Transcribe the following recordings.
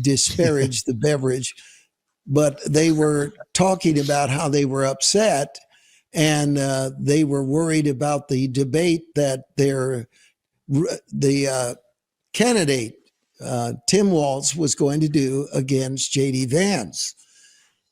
disparage the beverage, but they were talking about how they were upset and they were worried about the debate that the candidate, Tim Walz, was going to do against J.D. Vance.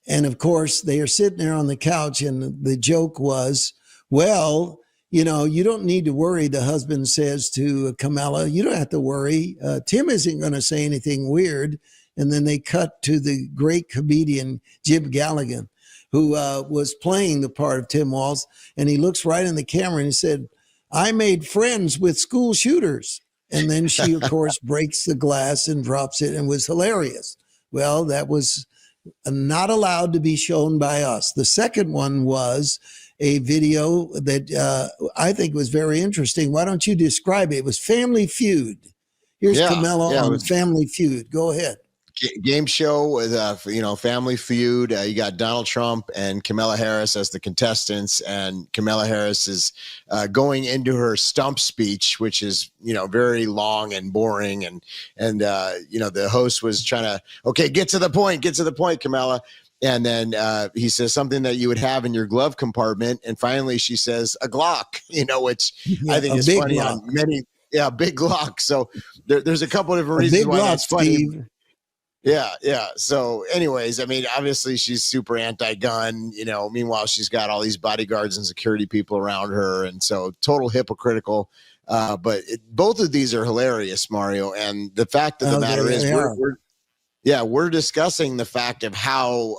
And of course, they are sitting there on the couch, and the joke was, well, you know, you don't need to worry, the husband says to Kamala. You don't have to worry. Tim isn't going to say anything weird. And then they cut to the great comedian Jim Gallagher, who was playing the part of Tim Walz. And he looks right in the camera and he said, I made friends with school shooters. And then she, of course, breaks the glass and drops it and was hilarious. Well, that was not allowed to be shown by us. The second one was a video that I think was very interesting. Why don't you describe it? It was Family Feud. Here's Camilla on Family Feud. Go ahead. Game show with Family Feud. You got Donald Trump and Kamala Harris as the contestants, and Kamala Harris is going into her stump speech, which is very long and boring, and the host was trying to get to the point, Kamala. And then he says something that you would have in your glove compartment, and finally she says a Glock, which I think is funny Glock. On many. Yeah, big Glock. So there's a couple of different reasons why that's funny. Steve. Yeah. So anyways, I mean, obviously she's super anti-gun, meanwhile, she's got all these bodyguards and security people around her. And so total hypocritical. But both of these are hilarious, Mario. And the fact of the matter is we're discussing the fact of how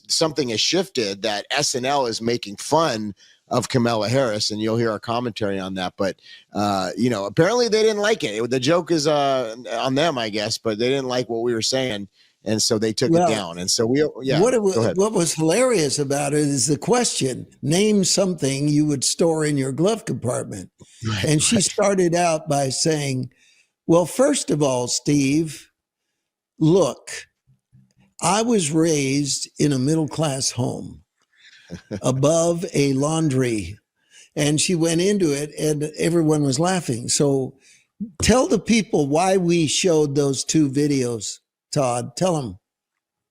something has shifted, that SNL is making fun of Kamala Harris, and you'll hear our commentary on that. But, apparently they didn't like it. The joke is on them, I guess, but they didn't like what we were saying. And so they took it down. And so what was hilarious about it is the question, name something you would store in your glove compartment. Right, and she started out by saying, well, first of all, Steve, look, I was raised in a middle-class home above a laundry, and she went into it and everyone was laughing. So tell the people why we showed those two videos, Todd. Tell them.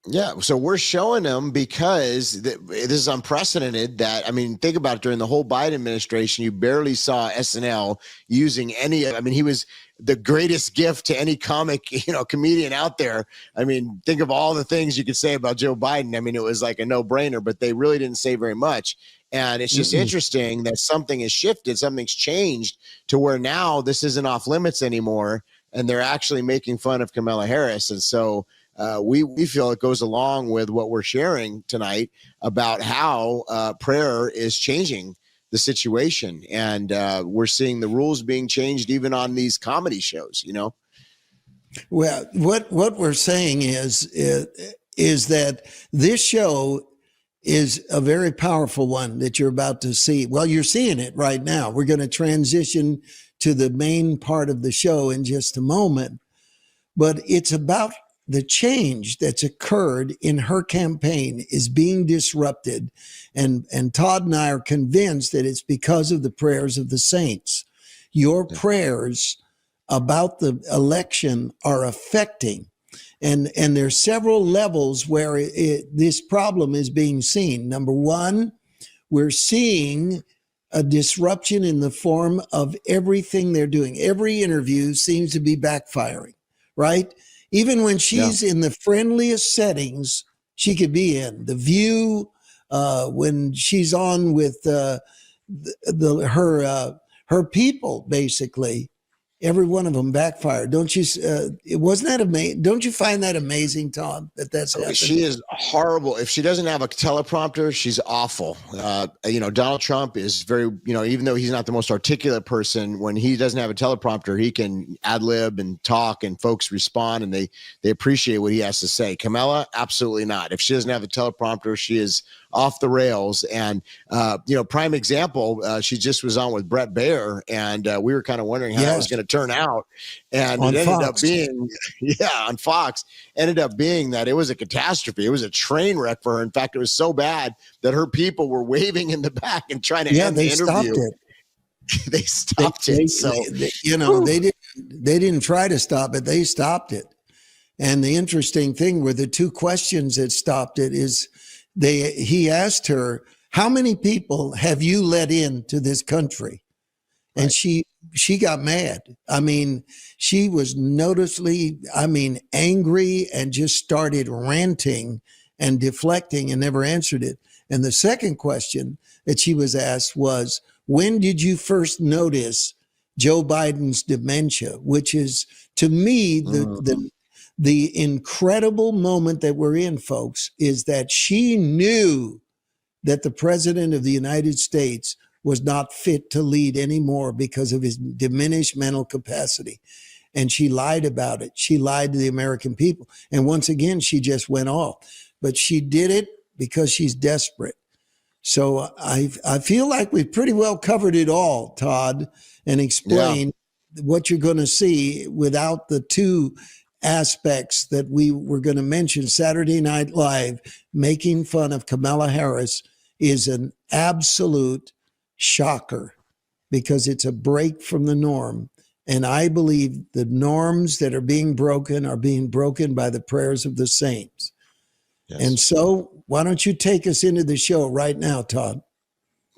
Yeah, so we're showing them because this is unprecedented. Think about it. During the whole Biden administration, you barely saw SNL using any. He was the greatest gift to any comic, comedian out there. Think of all the things you could say about Joe Biden. It was like a no-brainer, but they really didn't say very much. And it's just interesting that something has shifted, something's changed to where now this isn't off limits anymore, and they're actually making fun of Kamala Harris. And so we feel it goes along with what we're sharing tonight about how prayer is changing the situation. And we're seeing the rules being changed even on these comedy shows, Well, what we're saying is that this show is a very powerful one that you're about to see. Well, you're seeing it right now. We're going to transition to the main part of the show in just a moment, but it's about the change that's occurred in her campaign is being disrupted. And Todd and I are convinced that it's because of the prayers of the saints. Your prayers about the election are affecting. And there's several levels where this problem is being seen. Number one, we're seeing a disruption in the form of everything they're doing. Every interview seems to be backfiring, right? Even when she's in the friendliest settings she could be in, The View, when she's on with her people, basically, every one of them backfired. Don't you? Wasn't that amazing? Don't you find that amazing, Todd? That's happened? She is horrible. If she doesn't have a teleprompter, she's awful. Donald Trump is very, even though he's not the most articulate person, when he doesn't have a teleprompter, he can ad lib and talk, and folks respond, and they appreciate what he has to say. Kamala, absolutely not. If she doesn't have a teleprompter, she is off the rails. And, prime example, she just was on with Brett Baer, and we were kind of wondering how that was going to turn out. And it ended up being, on Fox, ended up being that it was a catastrophe. It was a train wreck for her. In fact, it was so bad that her people were waving in the back and trying to end the interview. They stopped it. They didn't try to stop it. They stopped it. And the interesting thing were the two questions that stopped it is he asked her, how many people have you let into this country? And Right. she got mad. I mean, she was noticeably, angry and just started ranting and deflecting and never answered it. And the second question that she was asked was, when did you first notice Joe Biden's dementia? Which is, to me, the incredible moment that we're in, folks, is that she knew that the president of the United States was not fit to lead anymore because of his diminished mental capacity. And she lied about it. She lied to the American people. And once again, she just went off. But she did it because she's desperate. So I feel like we've pretty well covered it all, Todd, and explained what you're going to see without the two aspects that we were going to mention. Saturday Night Live making fun of Kamala Harris is an absolute shocker because it's a break from the norm. And I believe the norms that are being broken by the prayers of the saints. Yes. And so why don't you take us into the show right now, Todd?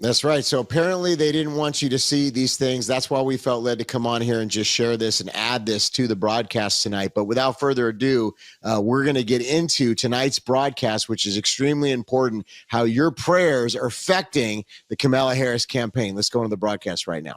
That's right. So apparently they didn't want you to see these things. That's why we felt led to come on here and just share this and add this to the broadcast tonight. But without further ado, we're going to get into tonight's broadcast, which is extremely important, how your prayers are affecting the Kamala Harris campaign. Let's go into the broadcast right now.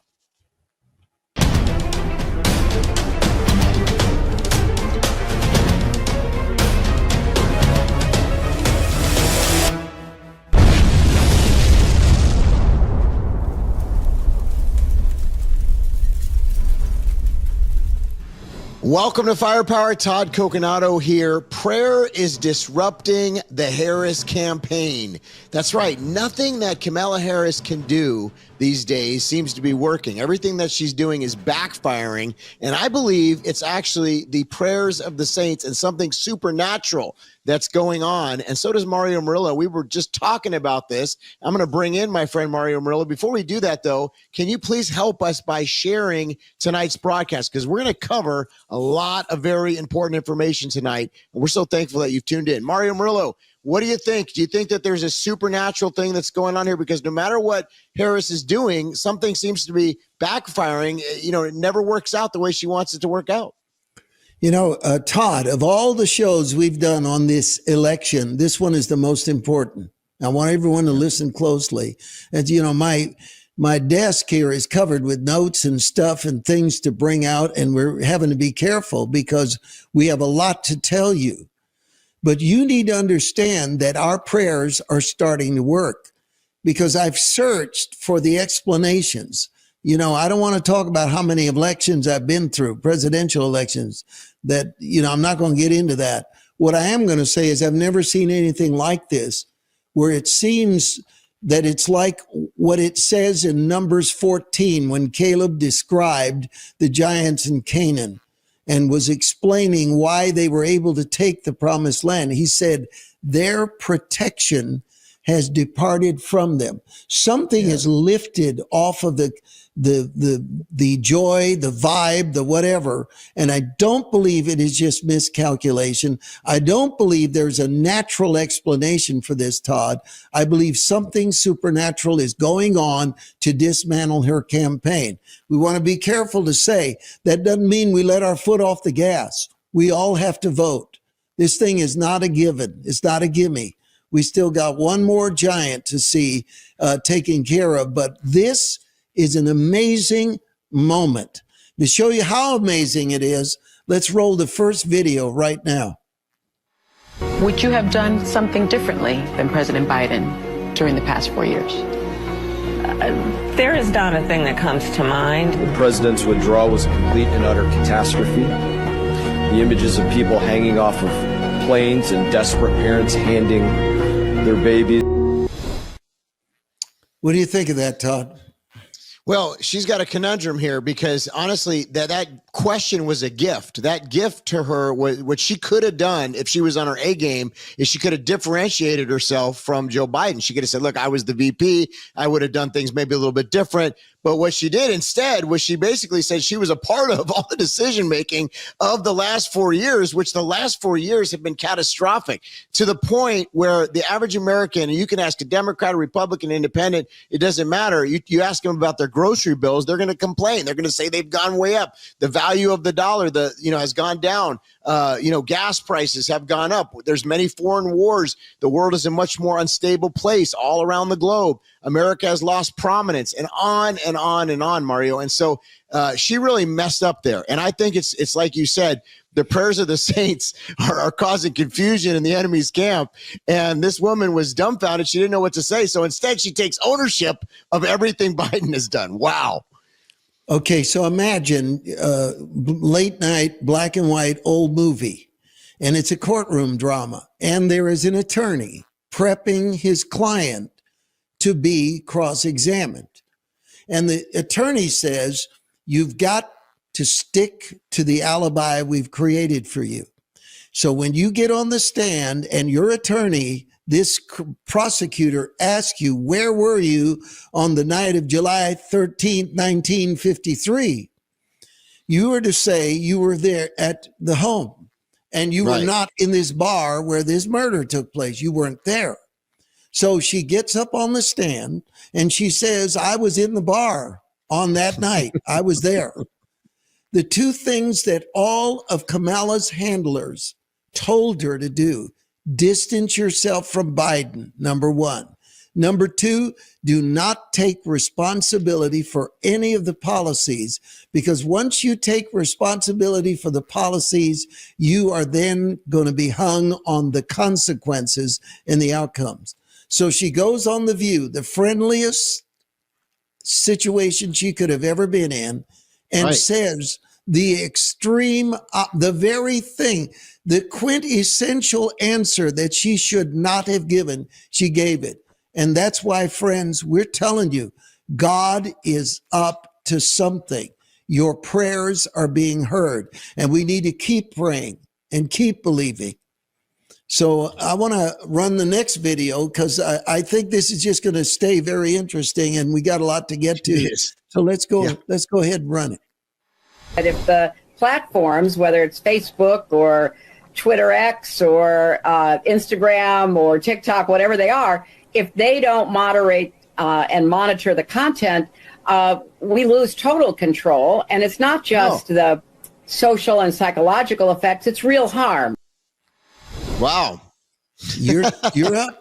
Welcome to Firepower. Todd Coconato here. Prayer is disrupting the Harris campaign. That's right. Nothing that Kamala Harris can do these days seems to be working. Everything that she's doing is backfiring. And I believe it's actually the prayers of the saints and something supernatural that's going on. And so does Mario Murillo. We were just talking about this. I'm going to bring in my friend Mario Murillo. Before we do that, though, can you please help us by sharing tonight's broadcast? Because we're going to cover a lot of very important information tonight. And we're so thankful that you've tuned in. Mario Murillo, what do you think? Do you think that there's a supernatural thing that's going on here? Because no matter what Harris is doing, something seems to be backfiring. It never works out the way she wants it to work out. Todd, of all the shows we've done on this election, this one is the most important. I want everyone to listen closely. And, my desk here is covered with notes and stuff and things to bring out, and we're having to be careful because we have a lot to tell you. But you need to understand that our prayers are starting to work because I've searched for the explanations. I don't want to talk about how many elections I've been through, presidential elections, that, I'm not going to get into that. What I am going to say is I've never seen anything like this, where it seems that it's like what it says in Numbers 14 when Caleb described the giants in Canaan and was explaining why they were able to take the promised land. He said, their protection has departed from them. Something is lifted off of the joy, the vibe, the whatever. And I don't believe it is just miscalculation. I don't believe there's a natural explanation for this, Todd. I believe something supernatural is going on to dismantle her campaign. We want to be careful to say that doesn't mean we let our foot off the gas. We all have to vote. This thing is not a given. It's not a gimme. We still got one more giant to see taken care of. But this is an amazing moment. To show you how amazing it is, let's roll the first video right now. Would you have done something differently than President Biden during the past 4 years? There is not a thing that comes to mind. The president's withdrawal was a complete and utter catastrophe. The images of people hanging off of planes and desperate parents handing their babies. What do you think of that, Todd? Well, she's got a conundrum here because honestly, that question was a gift. That gift to her, what she could have done if she was on her A game, is she could have differentiated herself from Joe Biden. She could have said, look, I was the VP. I would have done things maybe a little bit different. But what she did instead was she basically said she was a part of all the decision making of the last 4 years, which the last 4 years have been catastrophic to the point where the average American, and you can ask a Democrat, a Republican, Independent, it doesn't matter. You ask them about their grocery bills, they're going to complain. They're going to say they've gone way up. The value of the dollar, has gone down. Gas prices have gone up. There's many foreign wars. The world is a much more unstable place all around the globe. America has lost prominence, and on and on and on, Mario. And so she really messed up there. And I think it's like you said, the prayers of the saints are causing confusion in the enemy's camp. And this woman was dumbfounded. She didn't know what to say. So instead, she takes ownership of everything Biden has done. Wow. Okay, so imagine late night, black and white, old movie, and it's a courtroom drama, and there is an attorney prepping his client to be cross-examined. And the attorney says, you've got to stick to the alibi we've created for you. So when you get on the stand and your attorney, this prosecutor asks you, where were you on the night of July 13th, 1953? You are to say you were there at the home and you were not in this bar where this murder took place. You weren't there. So she gets up on the stand and she says, I was in the bar on that night. I was there. The two things that all of Kamala's handlers told her to do: distance yourself from Biden, number one. Number two, do not take responsibility for any of the policies, because once you take responsibility for the policies, you are then going to be hung on the consequences and the outcomes. So she goes on The View, the friendliest situation she could have ever been in, and says the extreme, the very thing, the quintessential answer that she should not have given, she gave it. And that's why, friends, we're telling you, God is up to something. Your prayers are being heard, and we need to keep praying and keep believing. So I want to run the next video because I think this is just going to stay very interesting, and we got a lot to get to. Yes. So let's go ahead and run it. But if the platforms, whether it's Facebook or Twitter X or Instagram or TikTok, whatever they are, if they don't moderate and monitor the content, we lose total control. And it's not just the social and psychological effects, it's real harm. Wow. You're up.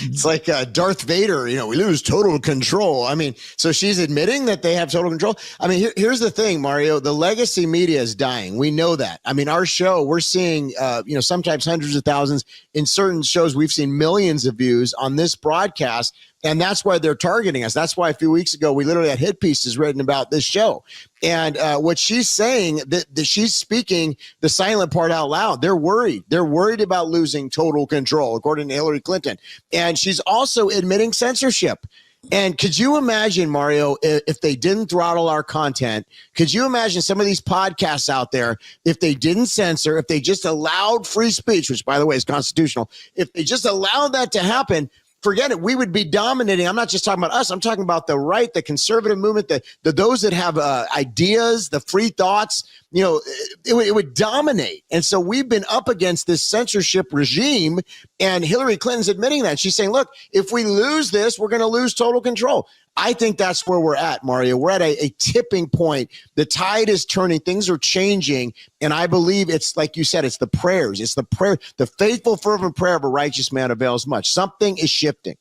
It's like Darth Vader, we lose total control. I mean, so she's admitting that they have total control. I mean, here's the thing, Mario, the legacy media is dying. We know that. I mean, our show, we're seeing, sometimes hundreds of thousands. In certain shows, we've seen millions of views on this broadcast. And that's why they're targeting us. That's why a few weeks ago, we literally had hit pieces written about this show. And what she's saying, that she's speaking the silent part out loud. They're worried. They're worried about losing total control, according to Hillary Clinton. And she's also admitting censorship. And could you imagine, Mario, if they didn't throttle our content? Could you imagine some of these podcasts out there, if they didn't censor, if they just allowed free speech, which, by the way, is constitutional, if they just allowed that to happen, forget it. We would be dominating. I'm not just talking about us. I'm talking about the right, the conservative movement, the those that have ideas, the free thoughts. It would dominate. And so we've been up against this censorship regime. And Hillary Clinton's admitting that. She's saying, look, if we lose this, we're going to lose total control. I think that's where we're at, Mario. We're at a tipping point. The tide is turning. Things are changing. And I believe it's like you said, it's the prayers. It's the prayer. The faithful, fervent prayer of a righteous man avails much. Something is shifting.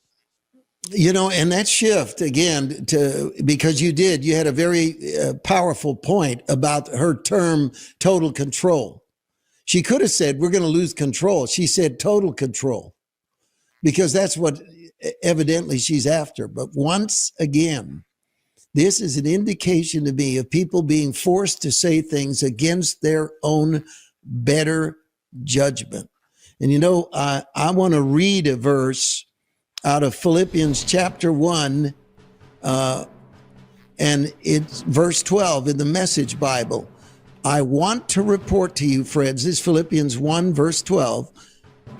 And that shift, again, because you had a very powerful point about her term total control. She could have said, we're going to lose control. She said total control, because that's what evidently she's after. But once again, this is an indication to me of people being forced to say things against their own better judgment. And I want to read a verse out of Philippians chapter 1, and it's verse 12 in the Message Bible. I want to report to you, friends, this is Philippians 1, verse 12,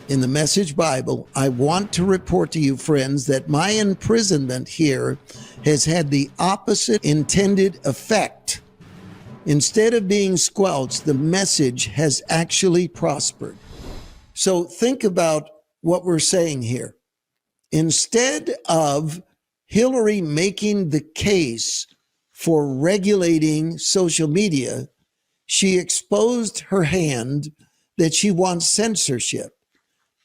in the Message Bible. I want to report to you, friends, that my imprisonment here has had the opposite intended effect. Instead of being squelched, the message has actually prospered. So think about what we're saying here. Instead of Hillary making the case for regulating social media, she exposed her hand that she wants censorship.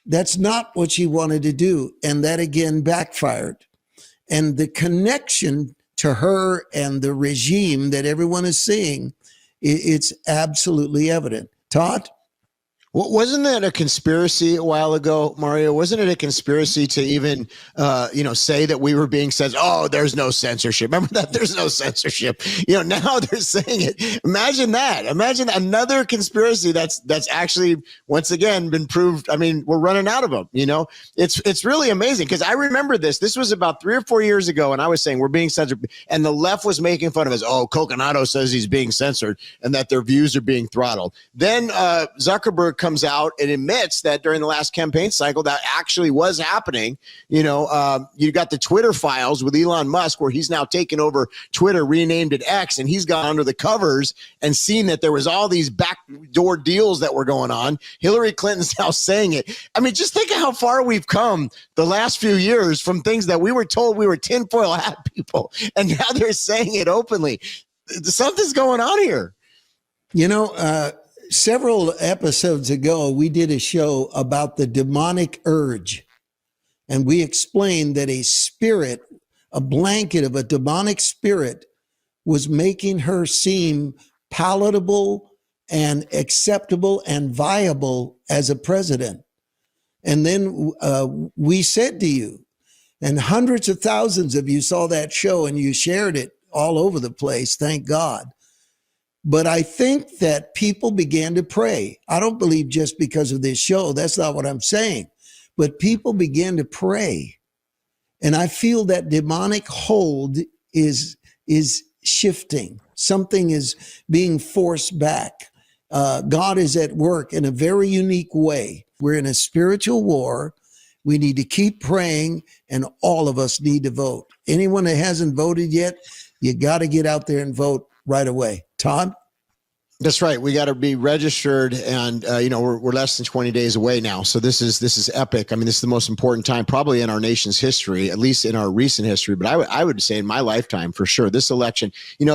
That's not what she wanted to do. And that again backfired. And the connection to her and the regime that everyone is seeing, it's absolutely evident. Todd? Wasn't that a conspiracy a while ago, Mario? Wasn't it a conspiracy to even, say that we were being censored? Oh, there's no censorship. Remember that? There's no censorship. Now they're saying it. Imagine that. Imagine another conspiracy that's actually, once again, been proved. I mean, we're running out of them. It's really amazing because I remember this. This was about 3 or 4 years ago, and I was saying we're being censored, and the left was making fun of us. Oh, Coconato says he's being censored and that their views are being throttled. Then Zuckerberg comes out and admits that during the last campaign cycle that actually was happening. You got the Twitter files with Elon Musk where he's now taken over Twitter, renamed it X, and he's gone under the covers and seen that there was all these backdoor deals that were going on. Hillary Clinton's now saying it. I mean, just think of how far we've come the last few years from things that we were told we were tinfoil hat people, and now they're saying it openly. Something's going on here. Several episodes ago, we did a show about the demonic urge. And we explained that a blanket of a demonic spirit was making her seem palatable and acceptable and viable as a president. And then we said to you, and hundreds of thousands of you saw that show and you shared it all over the place, thank God. But I think that people began to pray. I don't believe just because of this show. That's not what I'm saying. But people began to pray. And I feel that demonic hold is shifting. Something is being forced back. God is at work in a very unique way. We're in a spiritual war. We need to keep praying, and all of us need to vote. Anyone that hasn't voted yet, you got to get out there and vote right away. Todd? That's right. We got to be registered, and we're less than 20 days away now. So this is epic. I mean, this is the most important time probably in our nation's history, at least in our recent history. But I would say in my lifetime for sure. This election,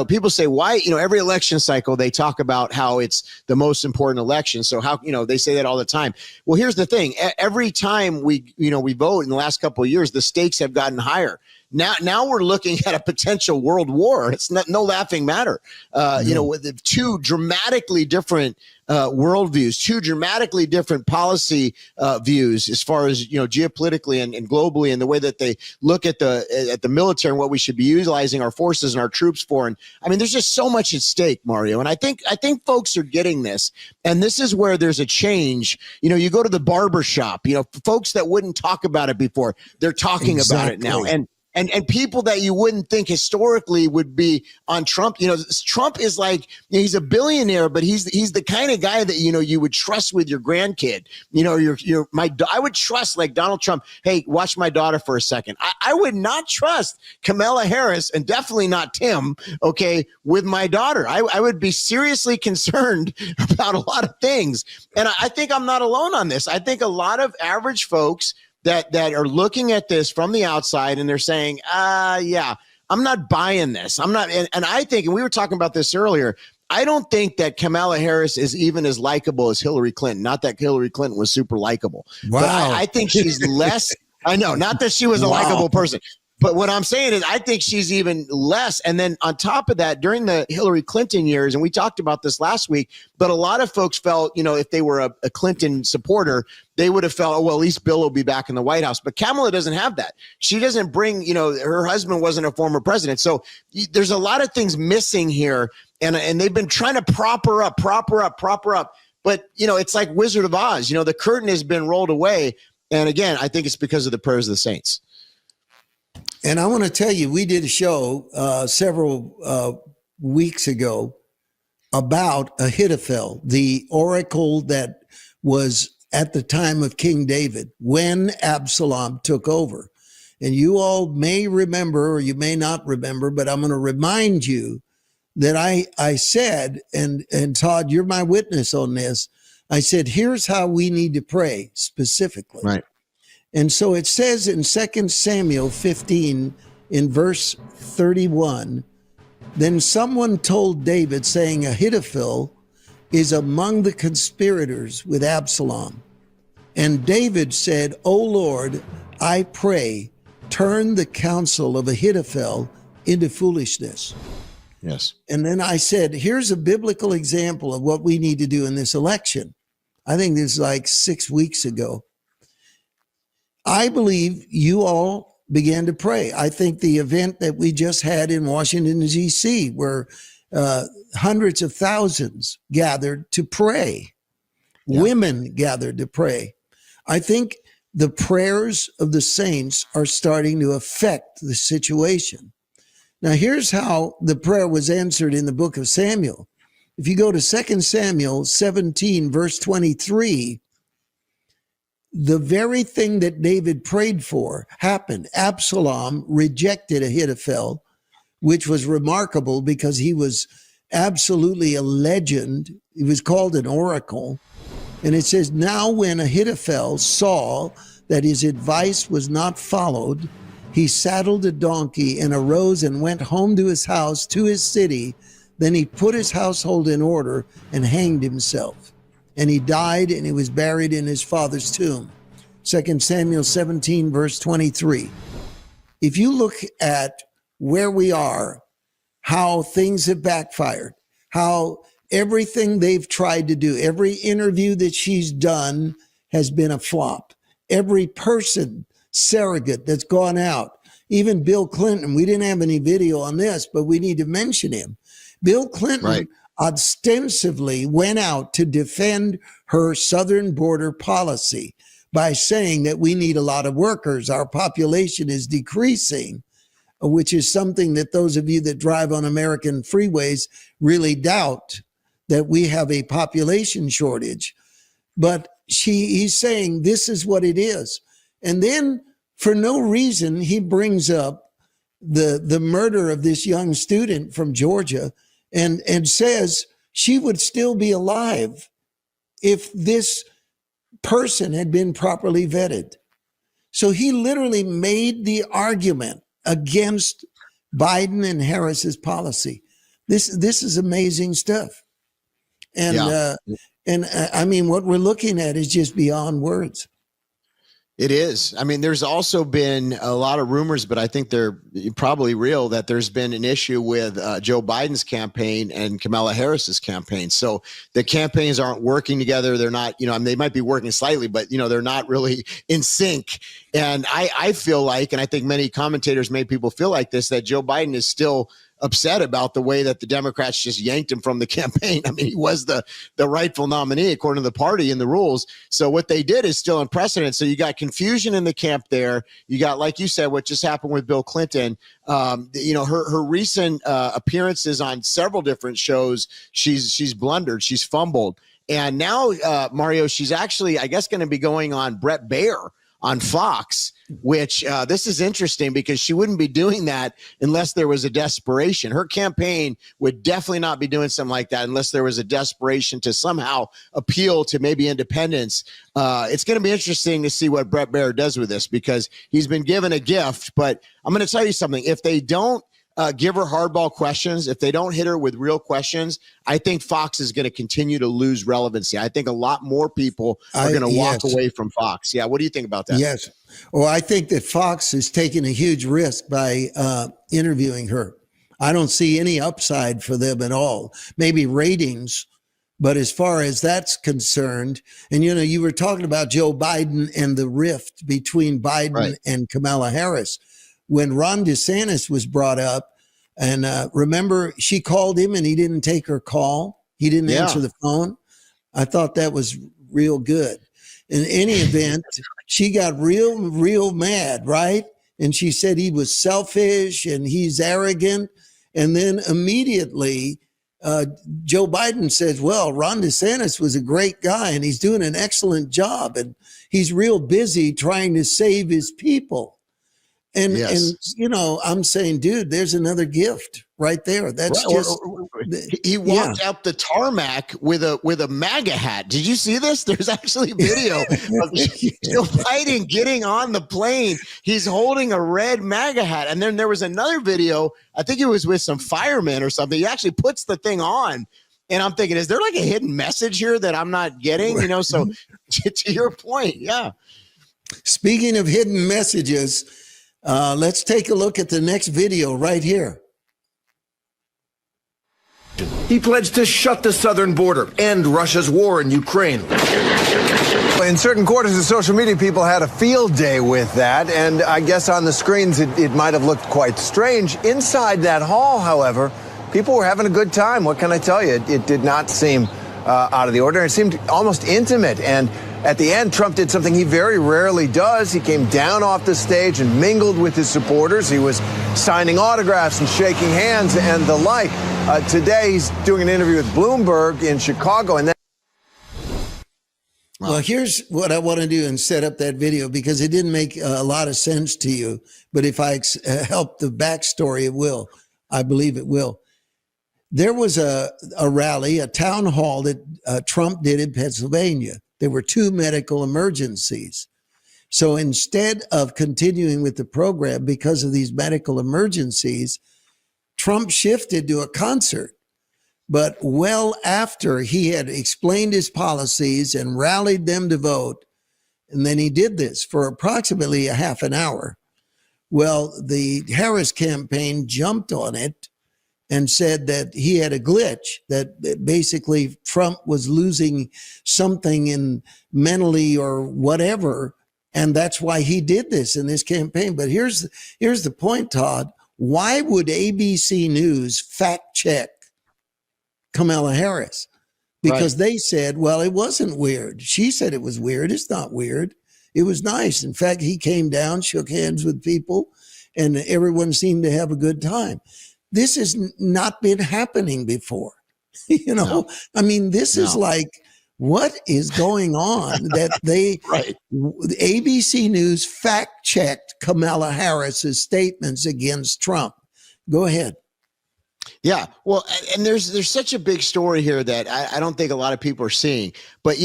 people say why, every election cycle they talk about how it's the most important election. So how, they say that all the time. Well, here's the thing. Every time we vote in the last couple of years, the stakes have gotten higher. Now we're looking at a potential world war. It's no laughing matter. With the two dramatically different worldviews, two dramatically different policy views as far as geopolitically and globally, and the way that they look at the military and what we should be utilizing our forces and our troops for. And I mean, there's just so much at stake, Mario. And I think folks are getting this, and this is where there's a change. You go to the barber shop. Folks that wouldn't talk about it before, they're talking about it now, and people that you wouldn't think historically would be on Trump. Trump is like, he's a billionaire, but he's the kind of guy that you would trust with your grandkid. I would trust, like Donald Trump. Hey, watch my daughter for a second. I would not trust Kamala Harris, and definitely not Tim. Okay, with my daughter, I would be seriously concerned about a lot of things, and I think I'm not alone on this. I think a lot of average folks that are looking at this from the outside, and they're saying, yeah, I'm not buying this. I'm not. And I think, and we were talking about this earlier, I don't think that Kamala Harris is even as likable as Hillary Clinton. Not that Hillary Clinton was super likable. Wow. But I think she's less. I know, not that she was a likable person. But what I'm saying is I think she's even less. And then on top of that, during the Hillary Clinton years, and we talked about this last week, but a lot of folks felt, if they were a Clinton supporter, they would have felt, oh, well, at least Bill will be back in the White House. But Kamala doesn't have that. She doesn't bring, her husband wasn't a former president. So there's a lot of things missing here. And they've been trying to prop her up. But, it's like Wizard of Oz. The curtain has been rolled away. And again, I think it's because of the prayers of the saints. And I want to tell you, we did a show several weeks ago about Ahithophel, the oracle that was at the time of King David when Absalom took over. And you all may remember, or you may not remember, but I'm going to remind you that I said, and Todd, you're my witness on this. I said, here's how we need to pray specifically. Right. And so it says in 2 Samuel 15 in verse 31, then someone told David, saying, Ahithophel is among the conspirators with Absalom. And David said, O Lord, I pray, turn the counsel of Ahithophel into foolishness. Yes. And then I said, here's a biblical example of what we need to do in this election. I think this is like 6 weeks ago. I believe you all began to pray. I think the event that we just had in Washington, D.C., where hundreds of thousands gathered to pray, women gathered to pray. I think the prayers of the saints are starting to affect the situation. Now, here's how the prayer was answered in the book of Samuel. If you go to 2 Samuel 17, verse 23, the very thing that David prayed for happened. Absalom rejected Ahithophel, which was remarkable because he was absolutely a legend. He was called an oracle. And it says, now when Ahithophel saw that his advice was not followed, he saddled a donkey and arose and went home to his house, to his city. Then he put his household in order and hanged himself. And he died and he was buried in his father's tomb. 2 Samuel 17, verse 23. If you look at where we are, how things have backfired, how everything they've tried to do, every interview that she's done has been a flop. Every person, surrogate that's gone out, even Bill Clinton, we didn't have any video on this, but we need to mention him. Bill Clinton ostensibly went out to defend her southern border policy by saying that we need a lot of workers. Our population is decreasing, which is something that those of you that drive on American freeways really doubt, that we have a population shortage. But he's saying this is what it is. And then for no reason, he brings up the murder of this young student from Georgia and says she would still be alive if this person had been properly vetted. So he literally made the argument against Biden and Harris's policy. This is amazing stuff. And I mean, what we're looking at is just beyond words. It is. I mean, there's also been a lot of rumors, but I think they're probably real, that there's been an issue with Joe Biden's campaign and Kamala Harris's campaign. So the campaigns aren't working together. They're not, I mean, they might be working slightly, but, they're not really in sync. And I feel like, and I think many commentators made people feel like this, that Joe Biden is still upset about the way that the Democrats just yanked him from the campaign. I mean, he was the rightful nominee according to the party and the rules. So what they did is still unprecedented. So you got confusion in the camp there. You got, like you said, what just happened with Bill Clinton. Her recent appearances on several different shows, she's blundered, she's fumbled. And now, Mario, she's actually, I guess, going to be going on Brett Baier on Fox, which this is interesting because she wouldn't be doing that unless there was a desperation. Her campaign would definitely not be doing something like that unless there was a desperation to somehow appeal to maybe independents. It's going to be interesting to see what Brett Baier does with this, because he's been given a gift. But I'm going to tell you something. If they don't give her hardball questions, if they don't hit her with real questions, I think Fox is going to continue to lose relevancy. I think a lot more people are going to walk away from Fox. Yeah. What do you think about that? Yes. Well, I think that Fox is taking a huge risk by interviewing her. I don't see any upside for them at all. Maybe ratings, but as far as that's concerned, and you were talking about Joe Biden and the rift between Biden and Kamala Harris. When Ron DeSantis was brought up, and remember, she called him and he didn't take her call. He didn't answer the phone. I thought that was real good. In any event, she got real mad, right? And she said he was selfish and he's arrogant. And then immediately, Joe Biden says, well, Ron DeSantis was a great guy and he's doing an excellent job. And he's real busy trying to save his people. And Yes. and I'm saying, dude, there's another gift right there. That's Right. just He walked up the tarmac with a MAGA hat. Did you see this? There's actually video of Joe Biden getting on the plane. He's holding a red MAGA hat. And then there was another video, I think it was with some firemen or something. He actually puts the thing on. And I'm thinking, is there like a hidden message here that I'm not getting? So to your point, yeah. Speaking of hidden messages, let's take a look at the next video right here. He pledged to shut the southern border, end Russia's war in Ukraine. In certain quarters of social media, people had a field day with that, and I guess on the screens it might have looked quite strange. Inside that hall, however, people were having a good time. What can I tell you? It did not seem out of the ordinary. It seemed almost intimate, and at the end, Trump did something he very rarely does. He came down off the stage and mingled with his supporters. He was signing autographs and shaking hands and the like. Today, he's doing an interview with Bloomberg in Chicago. And then Well, here's what I want to do and set up that video, because it didn't make a lot of sense to you. But if I help the backstory, it will. I believe it will. There was a rally, a town hall that Trump did in Pennsylvania. There were 2 medical emergencies. So instead of continuing with the program because of these medical emergencies, Trump shifted to a concert. But well after he had explained his policies and rallied them to vote, and then he did this for approximately a half an hour. Well, the Harris campaign jumped on it and said that he had a glitch, that basically Trump was losing something in mentally or whatever. And that's why he did this in this campaign. But here's the point, Todd. Why would ABC News fact check Kamala Harris? Because they said, well, it wasn't weird. She said it was weird. It's not weird. It was nice. In fact, he came down, shook hands with people, and everyone seemed to have a good time. This has not been happening before. No. I mean, this is like, what is going on that they, ABC News fact checked Kamala Harris's statements against Trump? Go ahead. Yeah, well, and there's such a big story here that I don't think a lot of people are seeing. But,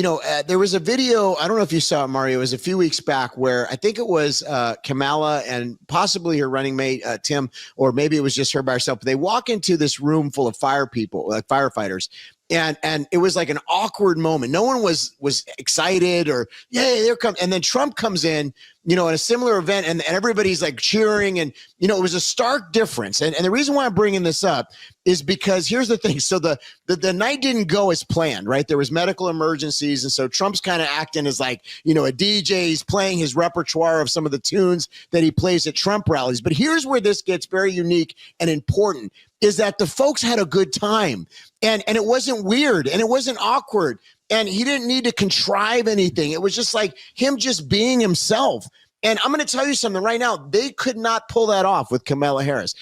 there was a video, I don't know if you saw it, Mario, it was a few weeks back where I think it was Kamala and possibly her running mate, Tim, or maybe it was just her by herself. But they walk into this room full of firefighters. And it was like an awkward moment. No one was excited or, yay, there comes. And then Trump comes in, at a similar event, and everybody's like cheering. And, it was a stark difference. And the reason why I'm bringing this up is because here's the thing. So the night didn't go as planned, right? There was medical emergencies. And so Trump's kind of acting as like, a DJ. He's playing his repertoire of some of the tunes that he plays at Trump rallies. But here's where this gets very unique and important, is that the folks had a good time, and it wasn't weird and it wasn't awkward, and he didn't need to contrive anything. It was just like him just being himself. And I'm going to tell you something right now. They could not pull that off with Kamala Harris.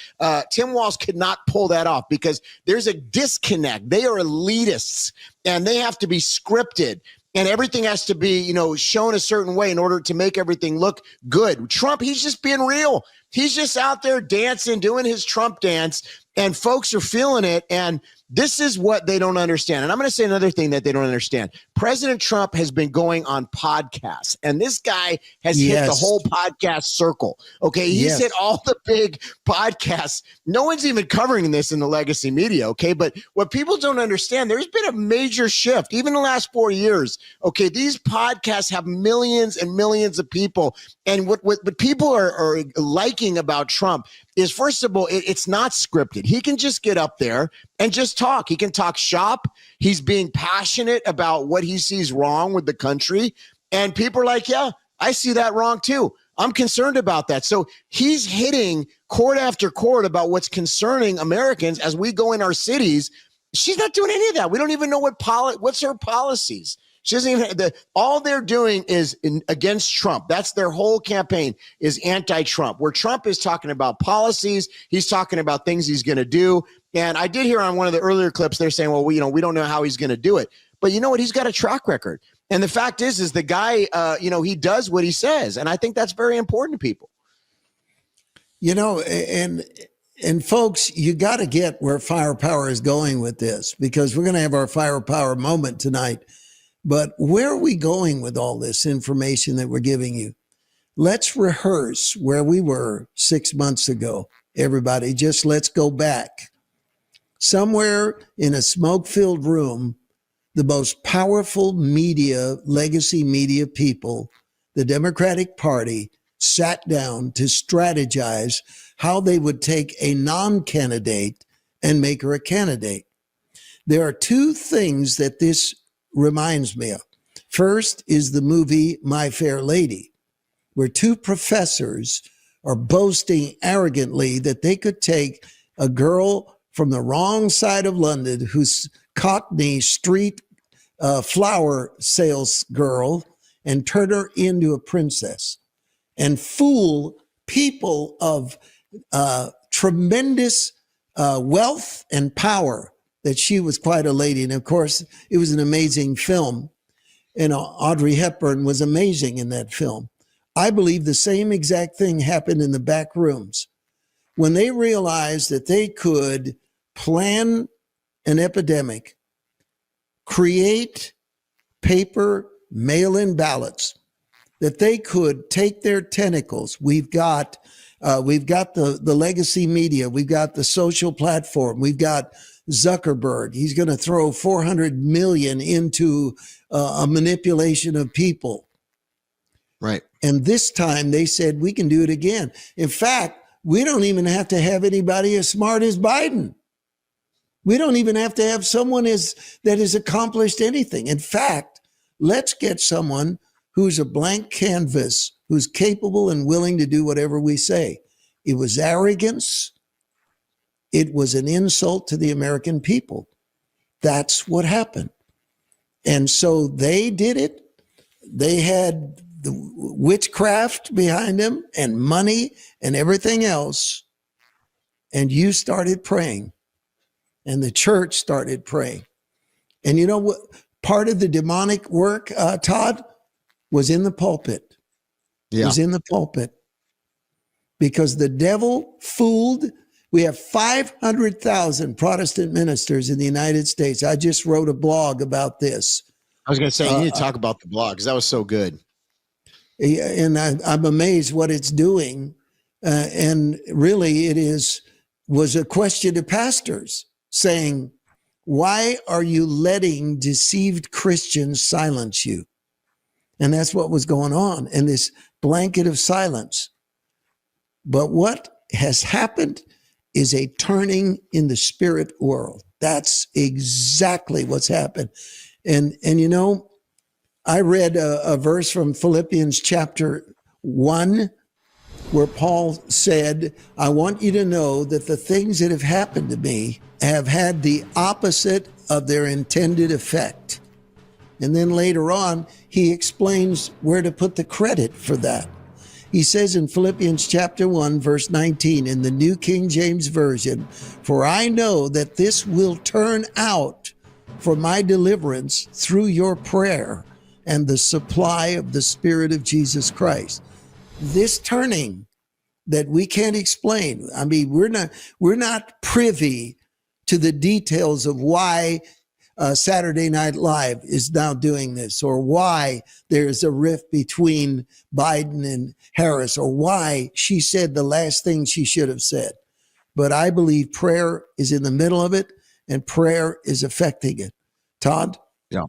Tim Walz could not pull that off because there's a disconnect. They are elitists and they have to be scripted. And everything has to be, shown a certain way in order to make everything look good. Trump, he's just being real. He's just out there dancing, doing his Trump dance, and folks are feeling it. And this is what they don't understand. And I'm going to say another thing that they don't understand. President Trump has been going on podcasts, and this guy has hit the whole podcast circle. Okay. He's hit all the big podcasts. No one's even covering this in the legacy media. Okay. But what people don't understand, there's been a major shift, even the last 4 years. Okay. These podcasts have millions and millions of people. And what people are liking about Trump is, first of all, it's not scripted. He can just get up there and just talk. He can talk shop. He's being passionate about what he sees wrong with the country. And people are like, yeah, I see that wrong too. I'm concerned about that. So he's hitting chord after chord about what's concerning Americans as we go in our cities. She's not doing any of that. We don't even know what's her policies. She doesn't even, all they're doing is against Trump. That's their whole campaign, is anti-Trump, where Trump is talking about policies. He's talking about things he's going to do. And I did hear on one of the earlier clips, they're saying, well, we don't know how he's going to do it. But you know what? He's got a track record. And the fact is the guy, he does what he says. And I think that's very important to people. You know, and folks, you got to get where firepower is going with this, because we're going to have our firepower moment tonight. But where are we going with all this information that we're giving you? Let's rehearse where we were 6 months ago. Everybody, just let's go back. Somewhere in a smoke-filled room, the most powerful media, legacy media people, the Democratic Party, sat down to strategize how they would take a non-candidate and make her a candidate. There are two things that this reminds me of. First is the movie My Fair Lady, where two professors are boasting arrogantly that they could take a girl from the wrong side of London who's Cockney street flower sales girl and turn her into a princess and fool people of tremendous wealth and power that she was quite a lady. And of course, it was an amazing film. And Audrey Hepburn was amazing in that film. I believe the same exact thing happened in the back rooms. When they realized that they could plan an epidemic, create paper mail-in ballots, that they could take their tentacles. We've got the legacy media. We've got the social platform. We've got Zuckerberg. He's going to throw 400 million into a manipulation of people. Right. And this time they said, we can do it again. In fact, we don't even have to have anybody as smart as Biden. We don't even have to have someone that has accomplished anything. In fact, let's get someone who's a blank canvas, who's capable and willing to do whatever we say. It was arrogance. It was an insult to the American people. That's what happened. And so they did it. They had the witchcraft behind them and money and everything else. And you started praying. And the church started praying. And you know what? Part of the demonic work, Todd, was in the pulpit. Yeah. Was in the pulpit. Because the devil fooled. We have 500,000 Protestant ministers in the United States. I just wrote a blog about this. I was going to say, you need to talk about the blog because that was so good. And I'm amazed what it's doing. And really was a question to pastors saying, why are you letting deceived Christians silence you? And that's what was going on in this blanket of silence. But what has happened is a turning in the spirit world. That's exactly what's happened. And you know, I read a verse from Philippians chapter 1, where Paul said, I want you to know that the things that have happened to me have had the opposite of their intended effect. And then later on, he explains where to put the credit for that. He says in Philippians chapter 1, verse 19, in the New King James Version, for I know that this will turn out for my deliverance through your prayer and the supply of the Spirit of Jesus Christ. This turning that we can't explain. I mean, we're not privy to the details of why Saturday Night Live is now doing this, or why there's a rift between Biden and Harris, or why she said the last thing she should have said. But I believe prayer is in the middle of it, and prayer is affecting it. Todd? Yeah.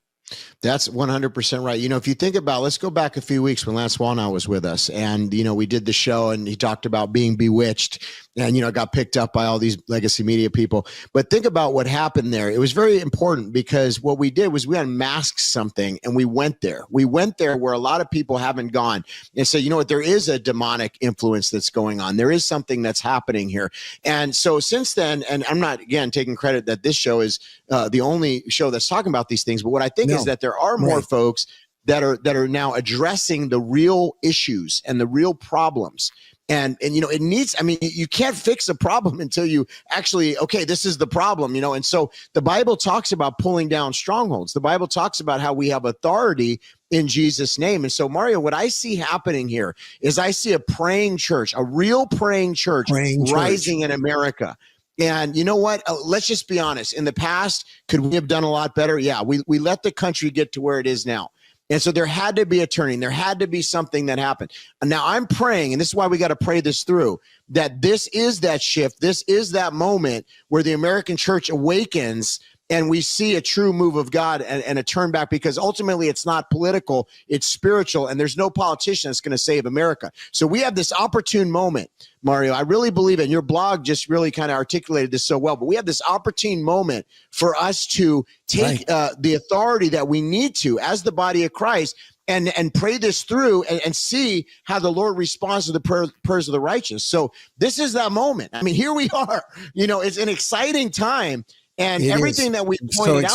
That's 100% right. You know, if you think about, let's go back a few weeks when Lance Wallnau was with us, and, you know, we did the show and he talked about being bewitched and, you know, got picked up by all these legacy media people. But think about what happened there. It was very important because what we did was we unmasked something and we went there. We went there where a lot of people haven't gone and say, you know what, there is a demonic influence that's going on. There is something that's happening here. And so since then, and I'm not, again, taking credit that this show is the only show that's talking about these things, but what I think is that there are more folks that are now addressing the real issues and the real problems. And you know, it needs, I mean, you can't fix a problem until you actually, okay, this is the problem, you know. And so the Bible talks about pulling down strongholds. The Bible talks about how we have authority in Jesus' name. And so, Mario, what I see happening here is I see a praying church, a real praying church rising in America. And you know what? Let's just be honest. In the past, could we have done a lot better? Yeah, we let the country get to where it is now. And so there had to be a turning. There had to be something that happened. And now I'm praying, and this is why we got to pray this through, that this is that shift. This is that moment where the American church awakens and we see a true move of God and a turn back, because ultimately it's not political, it's spiritual, and there's no politician that's going to save America. So we have this opportune moment, Mario. I really believe it. And your blog just really kind of articulated this so well, but we have this opportune moment for us to take the authority that we need to as the body of Christ and pray this through and see how the Lord responds to the prayers of the righteous. So this is that moment. I mean, here we are. You know, it's an exciting time. And everything that we pointed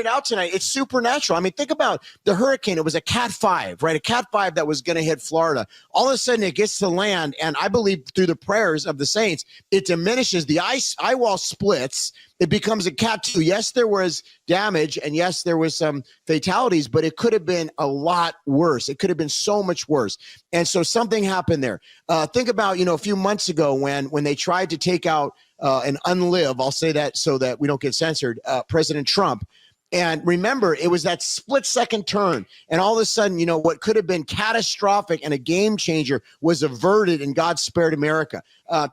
out tonight, it's supernatural. I mean, think about the hurricane. It was a Cat 5, right? A Cat 5 that was going to hit Florida. All of a sudden it gets to land. And I believe through the prayers of the saints, it diminishes. The eye wall splits. It becomes a Cat 2. Yes, there was damage. And yes, there was some fatalities, but it could have been a lot worse. It could have been so much worse. And so something happened there. Think about, a few months ago when they tried to take out and unlive, I'll say that so that we don't get censored, President Trump. And remember, it was that split-second turn. And all of a sudden, what could have been catastrophic and a game changer was averted, and God spared America.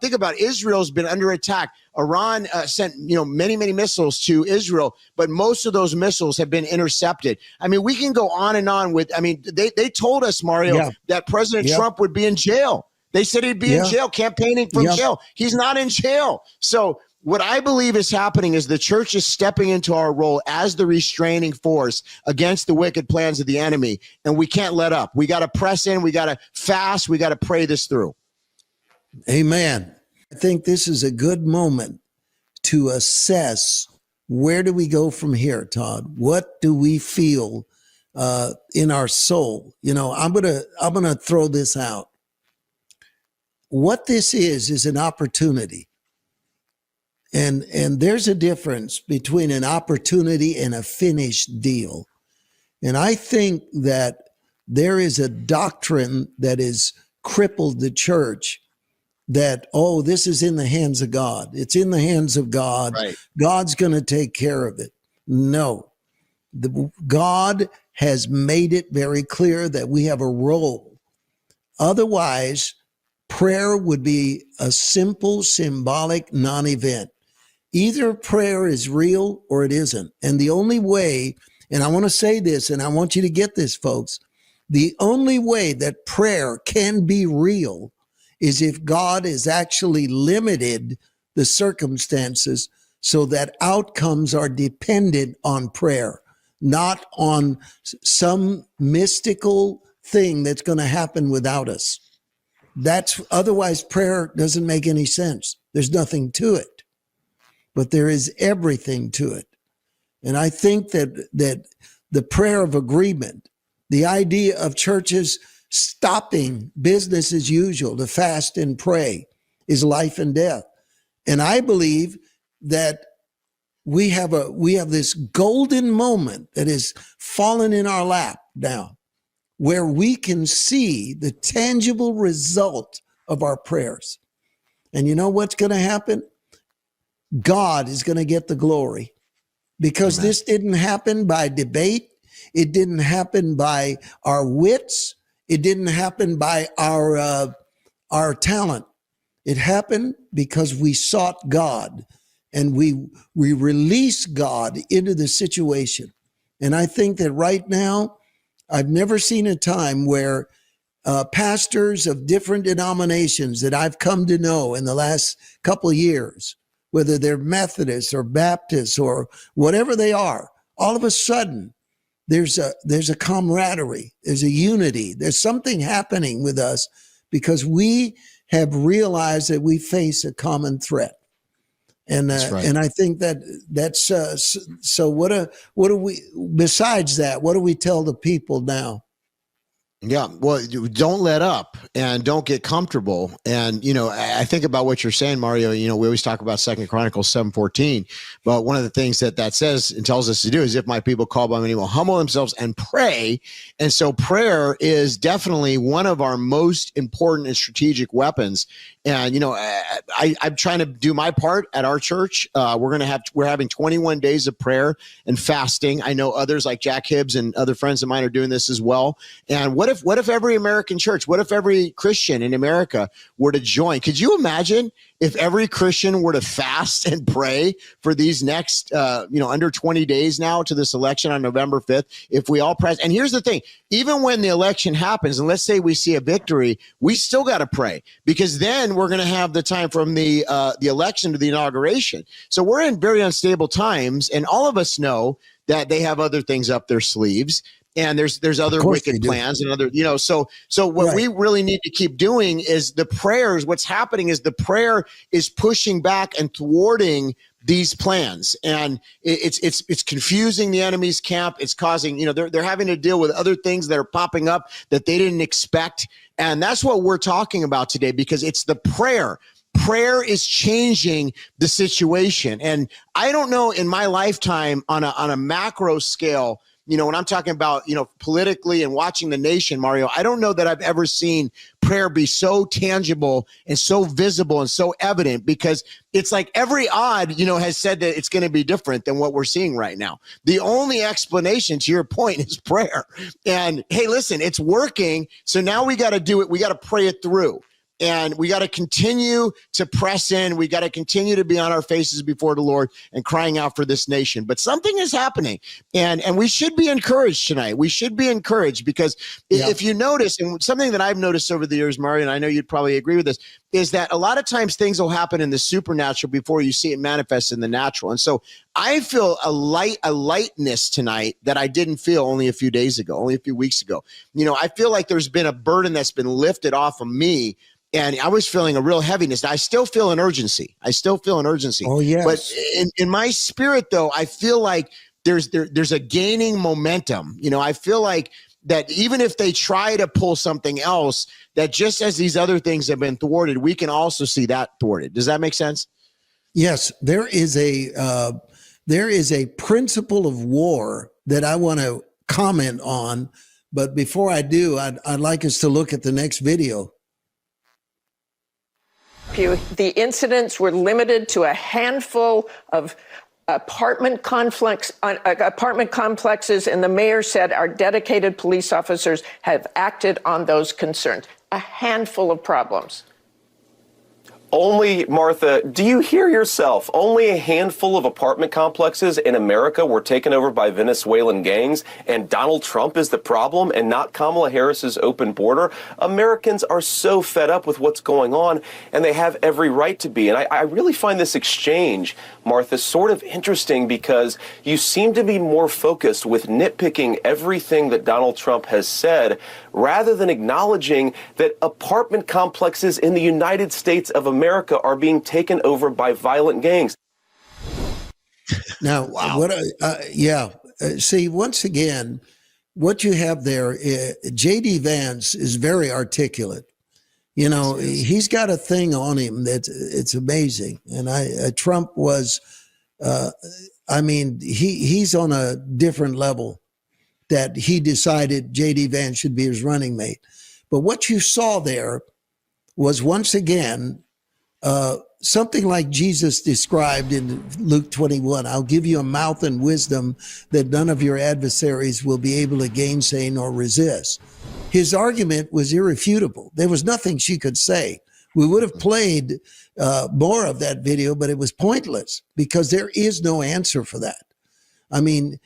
Think about Israel's been under attack. Iran sent, many, many missiles to Israel, but most of those missiles have been intercepted. I mean, we can go on and on with, they told us, Mario, that President Trump would be in jail. They said he'd be in jail, campaigning from jail. He's not in jail. So what I believe is happening is the church is stepping into our role as the restraining force against the wicked plans of the enemy. And we can't let up. We got to press in. We got to fast. We got to pray this through. Amen. I think this is a good moment to assess, where do we go from here, Todd? What do we feel in our soul? I'm gonna throw this out. What this is an opportunity. And there's a difference between an opportunity and a finished deal. And I think that there is a doctrine that has crippled the church that, this is in the hands of God. It's in the hands of God. Right. God's going to take care of it. No, God has made it very clear that we have a role. Otherwise, prayer would be a simple, symbolic non-event. Either prayer is real or it isn't. And the only way, and I want to say this, and I want you to get this, folks, the only way that prayer can be real is if God has actually limited the circumstances so that outcomes are dependent on prayer, not on some mystical thing that's going to happen without us. Otherwise prayer doesn't make any sense. There's nothing to it. But there is everything to it. And I think that the prayer of agreement, the idea of churches stopping business as usual to fast and pray, is life and death. And I believe that we have this golden moment that has fallen in our lap now, where we can see the tangible result of our prayers. And you know what's going to happen? God is going to get the glory, because Amen. This didn't happen by debate. It didn't happen by our wits. It didn't happen by our talent. It happened because we sought God and we released God into the situation. And I think that right now, I've never seen a time where pastors of different denominations that I've come to know in the last couple of years, whether they're Methodists or Baptists or whatever they are, all of a sudden there's a camaraderie, there's a unity, there's something happening with us because we have realized that we face a common threat. And right. And I think that's so. What do we? Besides that, what do we tell the people now? Yeah. Well, don't let up and don't get comfortable. And, I think about what you're saying, Mario. We always talk about 2 Chronicles 7:14, but one of the things that says and tells us to do is, if my people call by my name will humble themselves and pray. And so prayer is definitely one of our most important and strategic weapons. And, I'm trying to do my part at our church. We're having 21 days of prayer and fasting. I know others like Jack Hibbs and other friends of mine are doing this as well. And what if every American church, what if every Christian in America were to join? Could you imagine if every Christian were to fast and pray for these next, under 20 days now to this election on November 5th, if we all press? And here's the thing, even when the election happens, and let's say we see a victory, we still got to pray, because then we're going to have the time from the election to the inauguration. So we're in very unstable times, and all of us know that they have other things up their sleeves. And there's other wicked plans and other, so what we really need to keep doing is the prayers. What's happening is the prayer is pushing back and thwarting these plans. And it's confusing the enemy's camp. It's causing, they're having to deal with other things that are popping up that they didn't expect. And that's what we're talking about today, because it's the prayer. Prayer is changing the situation. And I don't know, in my lifetime on a macro scale, when I'm talking about, politically and watching the nation, Mario, I don't know that I've ever seen prayer be so tangible and so visible and so evident, because it's like every odd, has said that it's going to be different than what we're seeing right now. The only explanation, to your point, is prayer. And hey, listen, it's working. So now we got to do it. We got to pray it through. And we got to continue to press in. We got to continue to be on our faces before the Lord and crying out for this nation. But something is happening, and we should be encouraged tonight. We should be encouraged, because if you notice, and something that I've noticed over the years, Mario, and I know you'd probably agree with this, is that a lot of times things will happen in the supernatural before you see it manifest in the natural. And so I feel a lightness tonight that I didn't feel only a few days ago, only a few weeks ago. I feel like there's been a burden that's been lifted off of me. And I was feeling a real heaviness. I still feel an urgency. Oh, yes. But in my spirit, though, I feel like there's a gaining momentum. I feel like that even if they try to pull something else, that just as these other things have been thwarted, we can also see that thwarted. Does that make sense? Yes, there is a principle of war that I want to comment on. But before I do, I'd like us to look at the next video. The incidents were limited to a handful of apartment complexes, and the mayor said our dedicated police officers have acted on those concerns. A handful of problems. Only, Martha, do you hear yourself? Only a handful of apartment complexes in America were taken over by Venezuelan gangs, and Donald Trump is the problem and not Kamala Harris's open border. Americans are so fed up with what's going on, and they have every right to be. And I really find this exchange, Martha, sort of interesting, because you seem to be more focused with nitpicking everything that Donald Trump has said, rather than acknowledging that apartment complexes in the United States of America are being taken over by violent gangs. Now, see, once again, what you have there, J.D. Vance is very articulate. He's got a thing on him it's amazing. And Trump was, he's on a different level, that he decided J.D. Vance should be his running mate. But what you saw there was, once again, something like Jesus described in Luke 21. I'll give you a mouth and wisdom that none of your adversaries will be able to gainsay nor resist. His argument was irrefutable. There was nothing she could say. We would have played more of that video, but it was pointless, because there is no answer for that. I mean,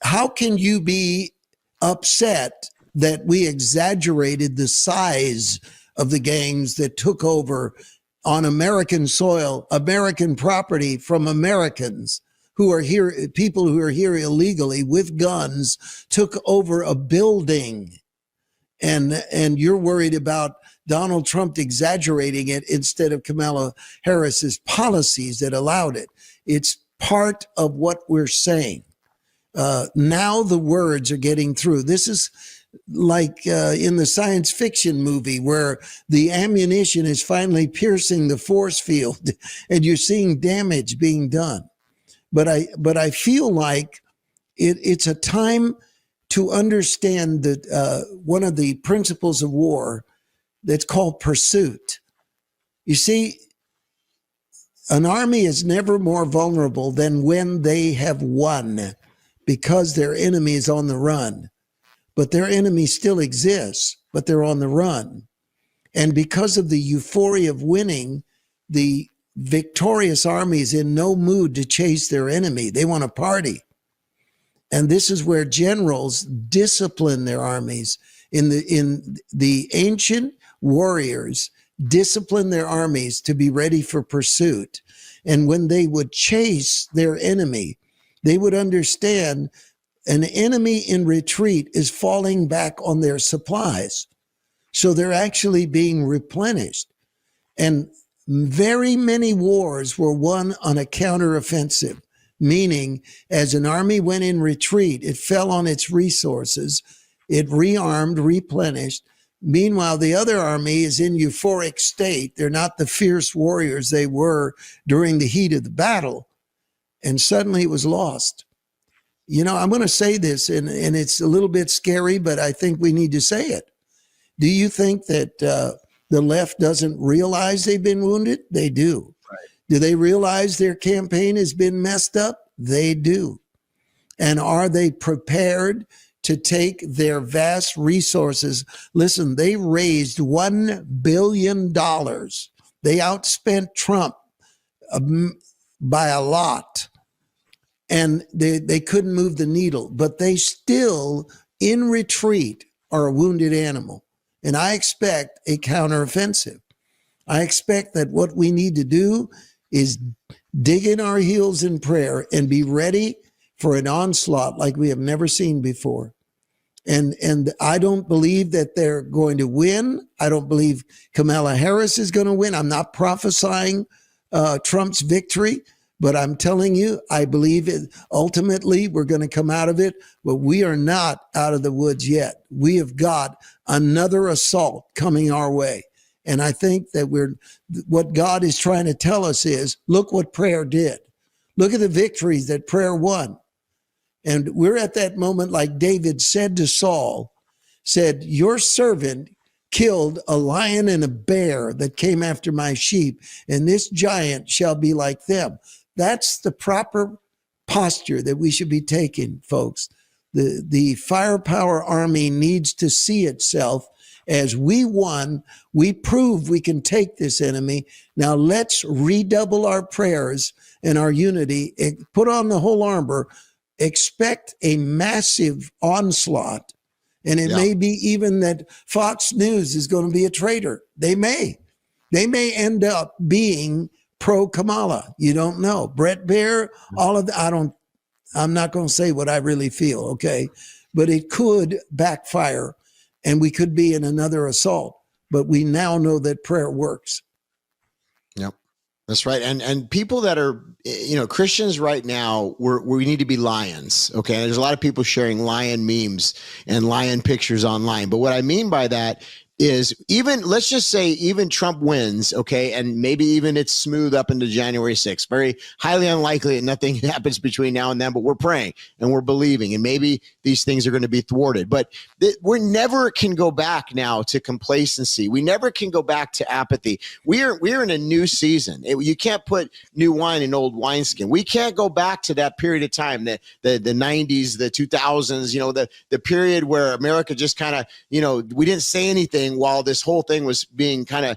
how can you be upset that we exaggerated the size of the gangs that took over on American soil, American property, from Americans who are here, people who are here illegally with guns, took over a building? And you're worried about Donald Trump exaggerating it instead of Kamala Harris's policies that allowed it. It's part of what we're saying. Now the words are getting through. This is like in the science fiction movie where the ammunition is finally piercing the force field and you're seeing damage being done. But I feel like it's a time to understand that one of the principles of war that's called pursuit. You see, an army is never more vulnerable than when they have won because their enemy is on the run. But their enemy still exists, but they're on the run. And because of the euphoria of winning, the victorious army is in no mood to chase their enemy. They want to party. And this is where generals discipline their armies. In the ancient warriors discipline their armies to be ready for pursuit. And when they would chase their enemy, they would understand an enemy in retreat is falling back on their supplies. So they're actually being replenished. And very many wars were won on a counteroffensive, meaning as an army went in retreat, it fell on its resources, it rearmed, replenished. Meanwhile, the other army is in euphoric state. They're not the fierce warriors they were during the heat of the battle. And suddenly it was lost. You know, I'm going to say this, and it's a little bit scary, but I think we need to say it. Do you think that the left doesn't realize they've been wounded? They do. Right. Do they realize their campaign has been messed up? They do. And are they prepared to take their vast resources? Listen, they raised $1 billion. They outspent Trump by a lot. And they couldn't move the needle, but they still, in retreat, are a wounded animal. And I expect a counteroffensive. I expect that what we need to do is dig in our heels in prayer and be ready for an onslaught like we have never seen before. And I don't believe that they're going to win. I don't believe Kamala Harris is going to win. I'm not prophesying Trump's victory. But I'm telling you, I believe it. Ultimately, we're going to come out of it, but we are not out of the woods yet. We have got another assault coming our way. And I think that what God is trying to tell us is, look what prayer did. Look at the victories that prayer won. And we're at that moment, like David said to Saul, said, your servant killed a lion and a bear that came after my sheep, and this giant shall be like them. That's the proper posture that we should be taking, folks. The firepower army needs to see itself as we won. We prove we can take this enemy. Now let's redouble our prayers and our unity. Put on the whole armor. Expect a massive onslaught. And it may be even that Fox News is going to be a traitor. They may end up being pro-Kamala. You don't know. Brett Baer, all of that. I'm not going to say what I really feel, okay? But it could backfire and we could be in another assault. But we now know that prayer works. Yep. That's right. And people that are, Christians right now, we need to be lions. Okay. And there's a lot of people sharing lion memes and lion pictures online. But what I mean by that is let's just say even Trump wins, okay, and maybe even it's smooth up into January 6th. Very highly unlikely that nothing happens between now and then, but we're praying and we're believing, and maybe these things are going to be thwarted. But we never can go back now to complacency. We never can go back to apathy. We're in a new season. You can't put new wine in old wineskin. We can't go back to that period of time, the 90s, the 2000s, the period where America just kind of, we didn't say anything while this whole thing was being kind of,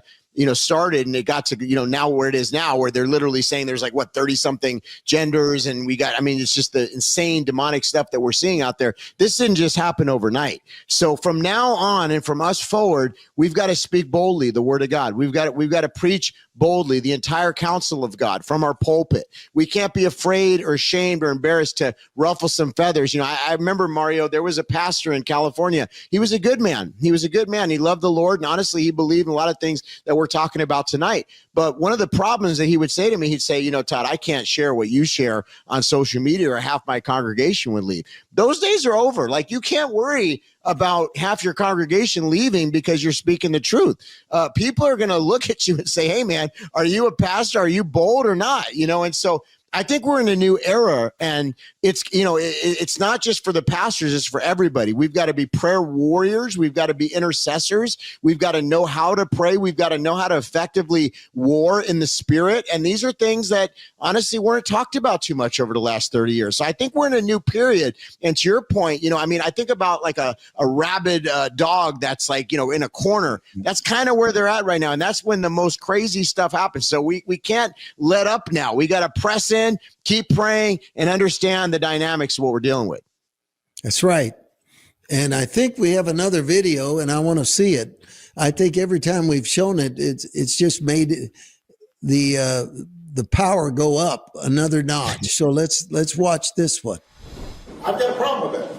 started, and it got to, now where it is now, where they're literally saying there's 30 something genders. And it's just the insane demonic stuff that we're seeing out there. This didn't just happen overnight. So from now on and from us forward, we've got to speak boldly the word of God. We've got to preach boldly, the entire counsel of God from our pulpit. We can't be afraid or ashamed or embarrassed to ruffle some feathers. You know, I remember, Mario, there was a pastor in California. He was a good man. He was a good man. He loved the Lord. And honestly, he believed in a lot of things that we're talking about tonight. But one of the problems that he would say to me, he'd say, you know, Todd, I can't share what you share on social media or half my congregation would leave. Those days are over. Like, you can't worry about half your congregation leaving because you're speaking the truth. People are going to look at you and say, hey, man, are you a pastor? Are you bold or not? You know, and so I think we're in a new era, and it's, you know, it's not just for the pastors, it's for everybody. We've got to be prayer warriors. We've got to be intercessors. We've got to know how to pray. We've got to know how to effectively war in the spirit. And these are things that honestly weren't talked about too much over the last 30 years. So I think we're in a new period. And to your point, you know, I mean, I think about like a rabid dog that's like, you know, in a corner. That's kind of where they're at right now. And that's when the most crazy stuff happens. So we can't let up now. We got to press in, keep praying, and understand the dynamics of what we're dealing with. That's right. And I think we have another video, and I want to see it. I think every time we've shown it, it's just made the power go up another notch. So let's watch this one. I've got a problem with that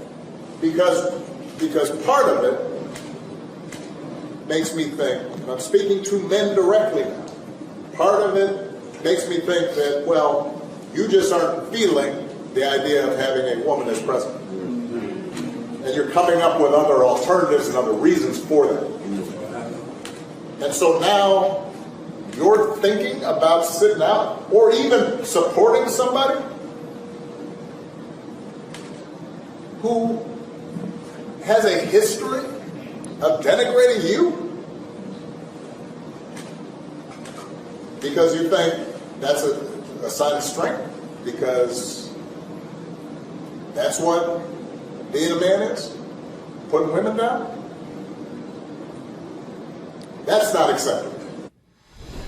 because part of it makes me think, and I'm speaking to men directly now, part of it makes me think that, well, you just aren't feeling the idea of having a woman as president. And you're coming up with other alternatives and other reasons for that. And so now you're thinking about sitting out or even supporting somebody who has a history of denigrating you because you think that's a sign of strength, because that's what being a man is, putting women down. That's not acceptable.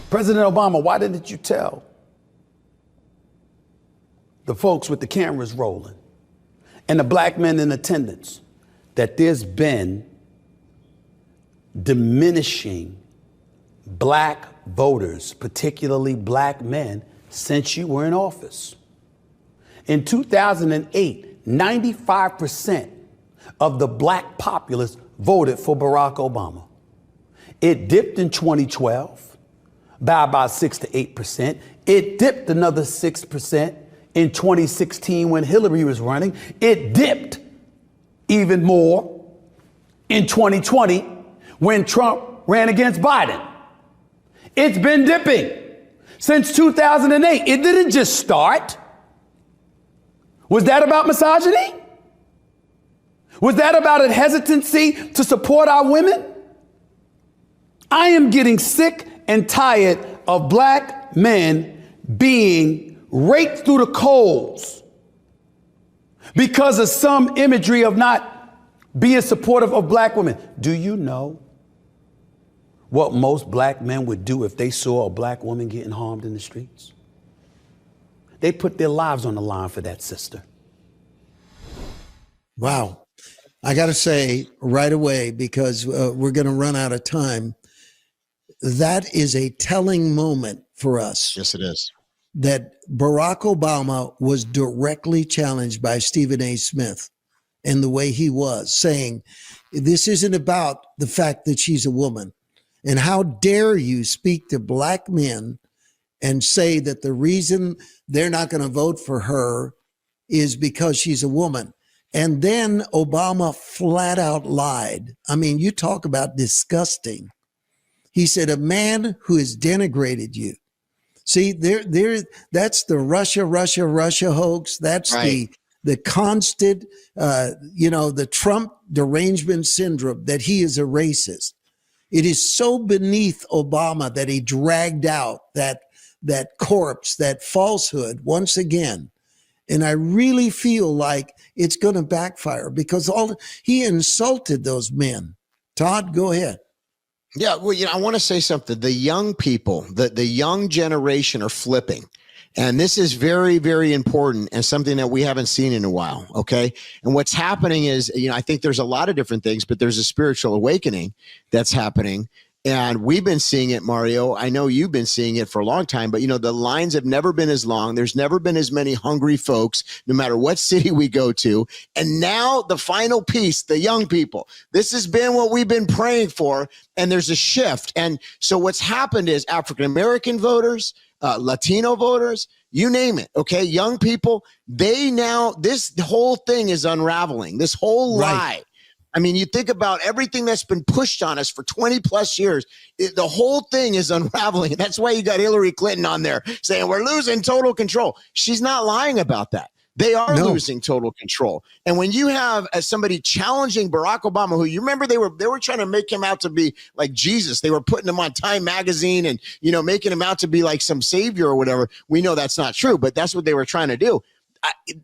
President Obama, why didn't you tell the folks with the cameras rolling and the black men in attendance that there's been diminishing black voters, particularly black men, since you were in office? In 2008, 95% of the black populace voted for Barack Obama. It dipped in 2012 by about 6 to 8%. It dipped another 6% in 2016 when Hillary was running. It dipped even more in 2020 when Trump ran against Biden. It's been dipping since 2008. It didn't just start. Was that about misogyny? Was that about a hesitancy to support our women? I am getting sick and tired of black men being raked through the coals because of some imagery of not being supportive of black women. Do you know what most black men would do if they saw a black woman getting harmed in the streets? They put their lives on the line for that sister. Wow. I got to say right away, because we're going to run out of time, that is a telling moment for us. Yes, it is. That Barack Obama was directly challenged by Stephen A. Smith and the way he was saying, this isn't about the fact that she's a woman. And how dare you speak to black men and say that the reason they're not going to vote for her is because she's a woman. And then Obama flat out lied. I mean, you talk about disgusting. He said, a man who has denigrated you. See, that's the Russia hoax. That's right. The constant, the Trump derangement syndrome, that he is a racist. It is so beneath Obama that he dragged out that corpse, that falsehood once again. And I really feel like it's going to backfire because he insulted those men. Todd, go ahead. Yeah, well, I want to say something. The young people, the young generation are flipping. And this is very, very important and something that we haven't seen in a while. Okay. And what's happening is, I think there's a lot of different things, but there's a spiritual awakening that's happening. And we've been seeing it, Mario. I know you've been seeing it for a long time, but the lines have never been as long. There's never been as many hungry folks, no matter what city we go to. And now the final piece, the young people, this has been what we've been praying for. And there's a shift. And so what's happened is African-American voters, Latino voters, you name it. Okay. Young people, this whole thing is unraveling, this whole lie. I mean, you think about everything that's been pushed on us for 20 plus years. The whole thing is unraveling. That's why you got Hillary Clinton on there saying we're losing total control. She's not lying about that. They are losing total control. And when you have somebody challenging Barack Obama, who you remember they were trying to make him out to be like Jesus. They were putting him on Time magazine and, making him out to be like some savior or whatever. We know that's not true, but that's what they were trying to do.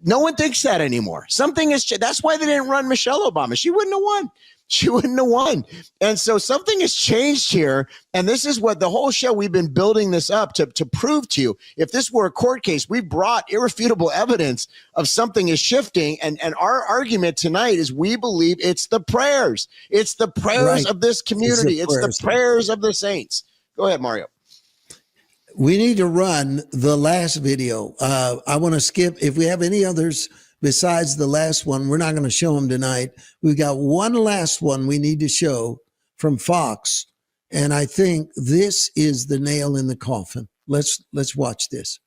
No one thinks that anymore. That's why they didn't run Michelle Obama. She wouldn't have won. And so something has changed here. And this is what the whole show, we've been building this up to prove to you. If this were a court case, we brought irrefutable evidence of something is shifting. And our argument tonight is we believe it's the prayers. It's the prayers of this community. It's the prayers of the saints. Go ahead, Mario. We need to run the last video. I want to skip. If we have any others besides the last one, we're not going to show them tonight. We've got one last one we need to show from Fox. And I think this is the nail in the coffin. Let's watch this.